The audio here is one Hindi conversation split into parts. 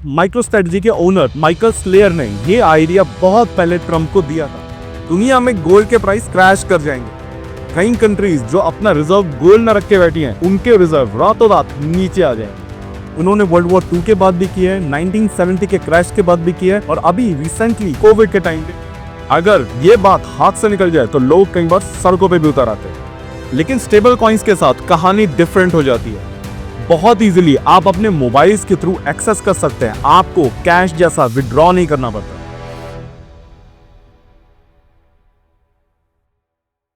माइक्रो स्ट्रेटजी के ओनर माइकल स्लेयर ने ये आइडिया बहुत पहले ट्रम्प को दिया था। दुनिया में गोल्ड के प्राइस क्रैश कर जाएंगे। कई कंट्रीज जो अपना रिजर्व गोल्ड न रख के बैठी हैं, उनके रिजर्व रातों रात नीचे आ जाएंगे। उन्होंने वर्ल्ड वॉर 2 के बाद भी किया है, 1970 के क्रैश के बाद भी किया है, और अभी रिसेंटली कोविड के टाइम पे। अगर ये बात हाथ से निकल जाए तो लोग कई बार सड़कों पे भी उतर आते हैं। लेकिन स्टेबल कॉइन्स के साथ कहानी डिफरेंट हो जाती है। बहुत इजीली आप अपने मोबाइल्स के थ्रू एक्सेस कर सकते हैं, आपको कैश जैसा विड्रॉ नहीं करना पड़ता।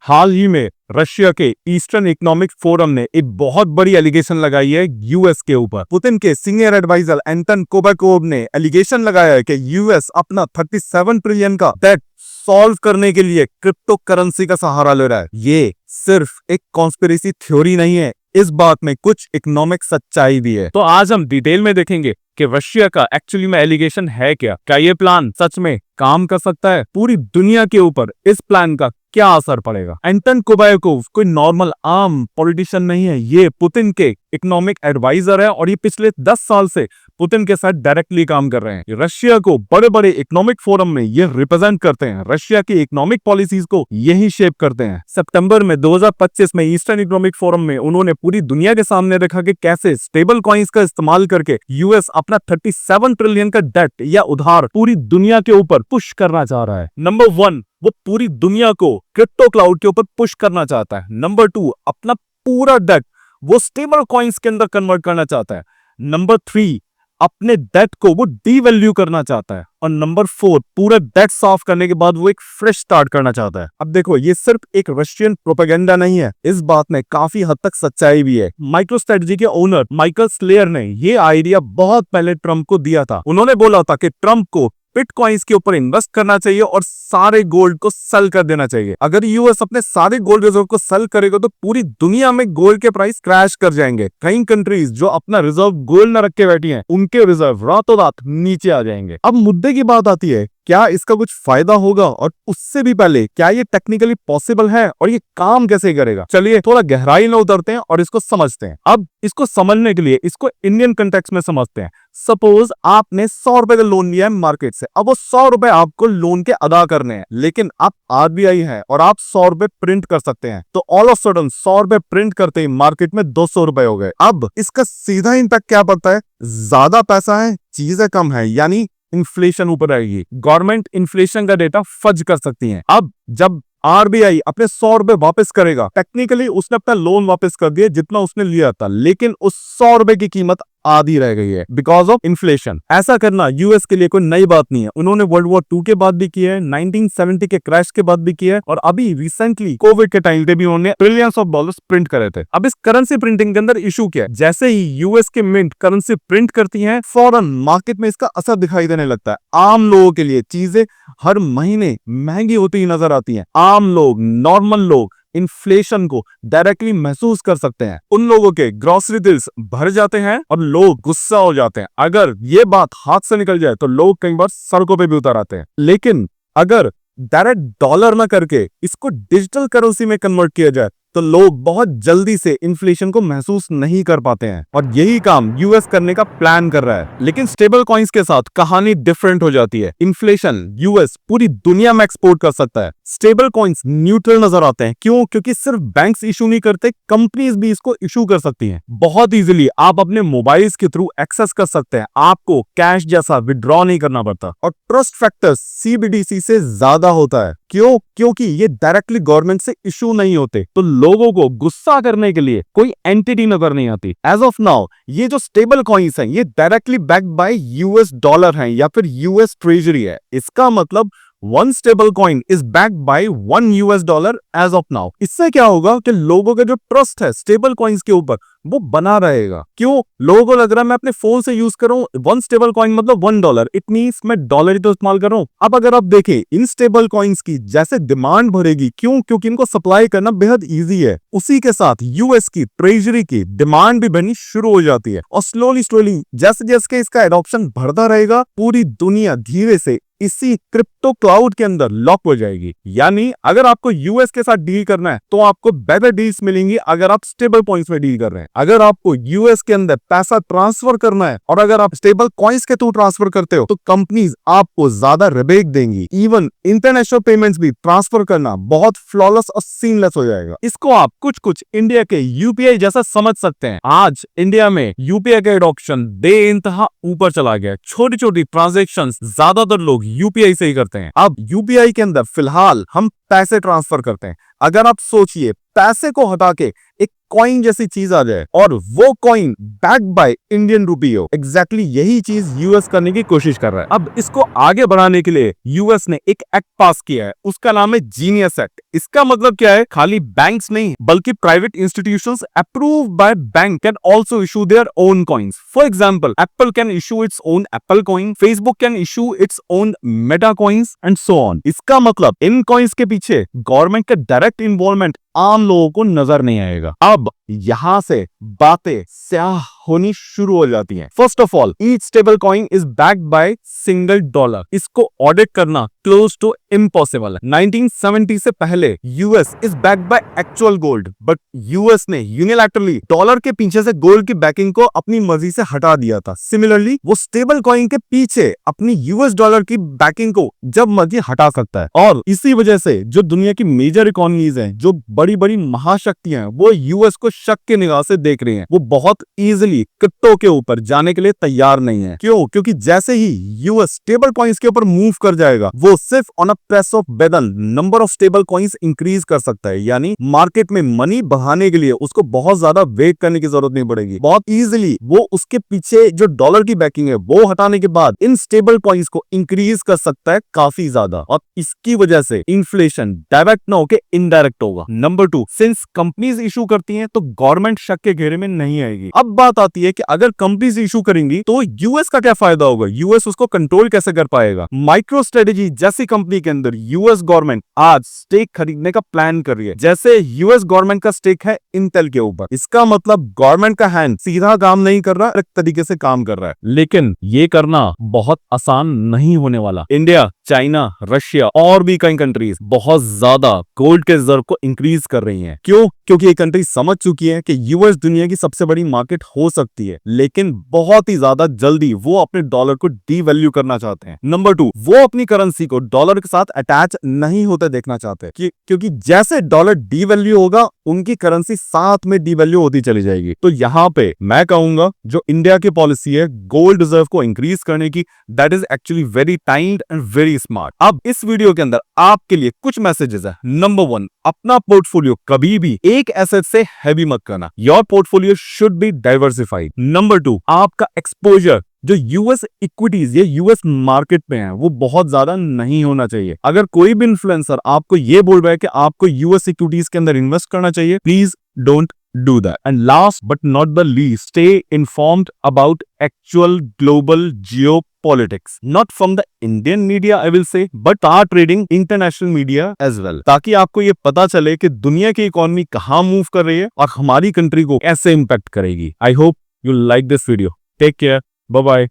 हाल ही में रशिया के ईस्टर्न इकोनॉमिक फोरम ने एक बहुत बड़ी एलिगेशन लगाई है यूएस के ऊपर। पुतिन के सीनियर एडवाइजर एंटन कोबाकोव ने एलिगेशन लगाया है कि यूएस अपना 37 ट्रिलियन का डेट सॉल्व करने के लिए क्रिप्टो करेंसी का सहारा ले रहा है। ये सिर्फ एक कॉन्स्पिरेसी थ्योरी नहीं है, इस बात में कुछ इकोनॉमिक सच्चाई भी है। तो आज हम डिटेल में देखेंगे कि रशिया का एक्चुअली में एलिगेशन है क्या ये प्लान सच में काम कर सकता है, पूरी दुनिया के ऊपर इस प्लान का क्या असर पड़ेगा। एंटन कोबाकोव कोई नॉर्मल आम पॉलिटिशियन नहीं है, ये पुतिन के इकोनॉमिक एडवाइजर है और ये पिछले 10 साल से पुतिन के साथ डायरेक्टली काम कर रहे हैं। रशिया को बड़े बड़े इकोनॉमिक फोरम में ये रिप्रेजेंट करते हैं, रशिया की इकोनॉमिक पॉलिसीज को यही शेप करते हैं। सितंबर में 2025 में ईस्टर्न इकोनॉमिक फोरम में उन्होंने पूरी दुनिया के सामने रखा कि कैसे स्टेबल कॉइन्स का इस्तेमाल करके यूएस अपना 37 ट्रिलियन का डेट या उधार पूरी दुनिया के ऊपर पुश करना चाह रहा है। नंबर 1, वो पूरी दुनिया को क्रिप्टो क्लाउड के ऊपर पुश करना चाहता है। नंबर 2, अपना पूरा डेट वो स्टेबल कॉइन्स के अंदर कन्वर्ट करना चाहता है। नंबर 3, अपने डेट को वो डीवैल्यू करना चाहता है। और नंबर 4, पूरा डेट साफ करने के बाद वो एक फ्रेश स्टार्ट करना चाहता है। अब देखो, ये सिर्फ एक रशियन प्रोपेगेंडा नहीं है, इस बात में काफी हद तक सच्चाई भी है। माइक्रो स्ट्रेटजी के ओनर माइकल स्लेयर ने ये आइडिया बहुत पहले ट्रम्प को दिया था। उन्होंने बोला था कि ट्रम्प को बिटकॉइंस के ऊपर इन्वेस्ट करना चाहिए और सारे गोल्ड को सेल कर देना चाहिए। अगर यूएस अपने सारे गोल्ड रिजर्व को सेल करेगा तो पूरी दुनिया में गोल्ड के प्राइस क्रैश कर जाएंगे। कई कंट्रीज जो अपना रिजर्व गोल्ड न रख के बैठी हैं, उनके रिजर्व रातों रात नीचे आ जाएंगे। अब मुद्दे की बात आती है, क्या इसका कुछ फायदा होगा, और उससे भी पहले क्या ये टेक्निकली पॉसिबल है और ये काम कैसे करेगा। चलिए थोड़ा गहराई में उतरते हैं और इसको समझते हैं। अब इसको समझने के लिए इसको इंडियन कंटेक्स्ट में समझते हैं। सपोज आपने 100 रुपए का लोन लिया है मार्केट से। अब वो 100 रुपए आपको लोन के अदा करने हैं, लेकिन आप आरबीआई है और आप 100 रुपए प्रिंट कर सकते हैं। तो ऑल ऑफ सडन 100 रुपए प्रिंट करते ही मार्केट में 200 रुपए हो गए। अब इसका सीधा इम्पैक्ट क्या पड़ता है? ज्यादा पैसा है, चीजें कम है, यानी इन्फ्लेशन ऊपर आएगी। गवर्नमेंट इन्फ्लेशन का डेटा फज कर सकती है। अब जब आरबीआई अपने 100 रुपए वापस करेगा, टेक्निकली उसने अपना लोन वापस कर दिया जितना उसने लिया था, लेकिन उस 100 रुपए की कीमत आधी रह गई है बिकॉज ऑफ इन्फ्लेशन। ऐसा करना यूएस के लिए कोई नई बात नहीं है। उन्होंने वर्ल्ड वॉर 2 के बाद भी किया है, 1970 के क्रैश के बाद भी किया है, और अभी रिसेंटली कोविड के टाइम पे भी उन्होंने ट्रिलियंस ऑफ डॉलर्स प्रिंट करे थे। अब इस करेंसी प्रिंटिंग के अंदर इशू क्या है? जैसे ही यूएस के मिंट करेंसी प्रिंट करती है, फौरन मार्केट में इसका असर दिखाई देने लगता है। आम लोगों के लिए चीजें हर महीने महंगी होती ही नजर आती हैं। आम लोग, नॉर्मल लोग इन्फ्लेशन को डायरेक्टली महसूस कर सकते हैं। उन लोगों के ग्रोसरी बिल्स भर जाते हैं और लोग गुस्सा हो जाते हैं। अगर ये बात हाथ से निकल जाए तो लोग कई बार सड़कों पे भी उतर आते हैं। लेकिन अगर डायरेक्ट डॉलर ना करके इसको डिजिटल करेंसी में कन्वर्ट किया जाए तो लोग बहुत जल्दी से इन्फ्लेशन को महसूस नहीं कर पाते हैं, और यही काम यूएस करने का प्लान कर रहा है। लेकिन स्टेबल कॉइन्स के साथ कहानी डिफरेंट हो जाती है। इन्फ्लेशन यूएस पूरी दुनिया में एक्सपोर्ट कर सकता है, स्टेबल कॉइन्स न्यूट्रल नजर आते हैं। क्यों? क्योंकि सिर्फ बैंक्स इशू नहीं करते, कंपनीज भी इसको इशू कर सकती हैं। बहुत इजीली आप अपने मोबाइल्स के थ्रू एक्सेस कर सकते हैं, आपको कैश जैसा विड्रॉ नहीं करना पड़ता। और ट्रस्ट फैक्टर सीबीडीसी से ज्यादा होता है। क्यों? क्योंकि ये डायरेक्टली गवर्नमेंट से इशू नहीं होते, तो लोगों को गुस्सा करने के लिए कोई एंटिटी नजर नहीं आती। एज ऑफ नाउ ये जो स्टेबल कॉइन्स हैं, ये directly backed by US dollar हैं या फिर यूएस ट्रेजरी है। इसका मतलब one stable coin is backed by $1 as of now. इससे क्या होगा कि लोगों का जो ट्रस्ट है स्टेबल कॉइन्स के ऊपर वो बना रहेगा। क्यों? लोगों को लग रहा है मैं अपने फोन से यूज कर रहा हूं, वन स्टेबल कॉइन मतलब $1, इट मींस मैं डॉलर ही तो इस्तेमाल कर रहा हूं। अब अगर आप देखें इन स्टेबल कॉइन्स की जैसे डिमांड बढ़ेगी, क्यों? क्योंकि इनको सप्लाई करना बेहद इजी है। उसी के साथ यूएस की ट्रेजरी की डिमांड भी बढ़नी शुरू हो जाती है, और स्लोली जैसे जैसे इसका एडॉप्शन बढ़ता रहेगा, पूरी दुनिया धीरे से इसी क्रिप्टो क्लाउड के अंदर लॉक हो जाएगी। यानी अगर आपको यूएस के साथ डील करना है तो आपको बेटर डील्स मिलेंगी अगर आप स्टेबल कॉइन्स में डील कर रहे हैं। अगर आपको यूएस के अंदर पैसा ट्रांसफर करना है और अगर आप स्टेबल कॉइन्स के थ्रू ट्रांसफर करते हो तो कंपनीज आपको ज्यादा रिबेट देंगी। इवन इंटरनेशनल पेमेंट्स भी ट्रांसफर करना बहुत फ्लॉलेस और सीमलेस हो जाएगा। इसको आप कुछ कुछ इंडिया के यूपीआई जैसा समझ सकते हैं। आज इंडिया में यूपीआई का एडॉप्शन बेइंतहा ऊपर चला गया। छोटी छोटी ट्रांजैक्शंस ज्यादातर लोग यूपीआई से ही करते हैं। अब यूपीआई के अंदर फिलहाल हम पैसे ट्रांसफर करते हैं। अगर आप सोचिए पैसे को हटा के एक कॉइन जैसी चीज आ जाए और वो coin backed by Indian rupee हो, एग्जैक्टली यही चीज यूएस करने की कोशिश कर रहा है। अब इसको आगे बढ़ाने के लिए यूएस ने एक एक्ट पास किया है, उसका नाम है जीनियस एक्ट। इसका मतलब क्या है, खाली बैंक्स नहीं बल्कि private institutions approved by bank can also issue their own coins. For example, Apple can issue its own Apple coin, Facebook can issue its own Meta coins and so on. इसका मतलब इन कॉइन्स के पीछे गवर्नमेंट का डायरेक्ट इन्वॉल्वमेंट आम लोगों को नजर नहीं आएगा। अब यहां से बातें स्याह होनी शुरू हो जाती हैं। First of all, each stable coin is backed by single dollar. इसको ऑडिट करना क्लोज टू इम्पॉसिबल है। 1970 से पहले US is backed by actual gold, but US ने यूनिलैटरली डॉलर के पीछे से गोल्ड की बैकिंग को अपनी मर्जी से हटा दिया था। सिमिलरली वो स्टेबल कॉइन के पीछे अपनी यूएस डॉलर की बैकिंग को जब मर्जी हटा सकता है। और इसी वजह से जो दुनिया की मेजर इकोनॉमीज हैं, जो बड़ी बड़ी महाशक्तियां हैं, वो यूएस को शक की निगाह से देख रही हैं। वो बहुत इजीली क्रिप्टो के ऊपर जाने के लिए तैयार नहीं है। क्यों? क्योंकि जैसे ही यूएस स्टेबल कॉइन्स के ऊपर मूव कर जाएगा, वो सिर्फ on a press off button number of stable coins increase कर सकता है। यानी मार्केट में मनी बढ़ाने के लिए उसको बहुत ज्यादा वेट करने की जरूरत नहीं पड़ेगी। बहुत इजीली वो उसके पीछे जो डॉलर की बैकिंग है वो हटाने के बाद इन स्टेबल कॉइन्स को इंक्रीज कर सकता है काफी ज्यादा। और इसकी वजह से इन्फ्लेशन डायरेक्ट ना होकर इनडायरेक्ट होगा। नंबर 2, सिंस कंपनीज इशू करती हैं तो गवर्नमेंट शक के घेरे में नहीं आएगी। अब बात आती है कि अगर कंपनीज इशू करेंगी तो यूएस का क्या फायदा होगा, यूएस उसको कंट्रोल कैसे कर पाएगा। माइक्रो स्ट्रेटेजी जैसी कंपनी के अंदर यूएस गवर्नमेंट आज स्टेक खरीदने का प्लान कर रही है। जैसे यूएस गवर्नमेंट का स्टेक है इंटेल के ऊपर। इसका मतलब गवर्नमेंट का हैंड सीधा काम नहीं कर रहा, एक तरीके से काम कर रहा है। लेकिन ये करना बहुत आसान नहीं होने वाला। इंडिया, चाइना, रशिया और भी कई कंट्रीज बहुत ज्यादा गोल्ड के रिजर्व को इंक्रीज कर रही हैं। क्यों? क्योंकि ये कंट्री समझ चुकी है कि यूएस दुनिया की सबसे बड़ी मार्केट हो सकती है, लेकिन बहुत ही ज्यादा जल्दी वो अपने डॉलर को डीवैल्यू करना चाहते हैं। नंबर 2, वो अपनी करेंसी को डॉलर के साथ अटैच नहीं होते देखना चाहते, क्योंकि जैसे डॉलर डीवैल्यू होगा उनकी करेंसी साथ में डीवैल्यू होती चली जाएगी। तो यहाँ पे मैं कहूंगा जो इंडिया की पॉलिसी है गोल्ड रिजर्व को इंक्रीज करने की, that is actually very timed and very smart. अब इस वीडियो के अंदर आपके लिए कुछ मैसेजेस है। नंबर 1, अपना पोर्टफोलियो कभी भी एक एसेट से हैवी मत करना। Your portfolio should be diversified. Number 2, आपका एक्सपोजर जो यूएस इक्विटीज या यूएस मार्केट में है वो बहुत ज्यादा नहीं होना चाहिए। अगर कोई भी इन्फ्लुएंसर आपको ये बोल रहा है कि आपको यूएस इक्विटीज के अंदर इन्वेस्ट करना चाहिए, please don't do that. And last but not the least, stay informed about actual global geopolitics. Not from the Indian media, I will say, but start reading international media as well. ताकि आपको ये पता चले कि दुनिया की इकोनॉमी कहाँ मूव कर रही है और हमारी कंट्री को कैसे इम्पैक्ट करेगी। I hope you like this video. Take care. Bye bye.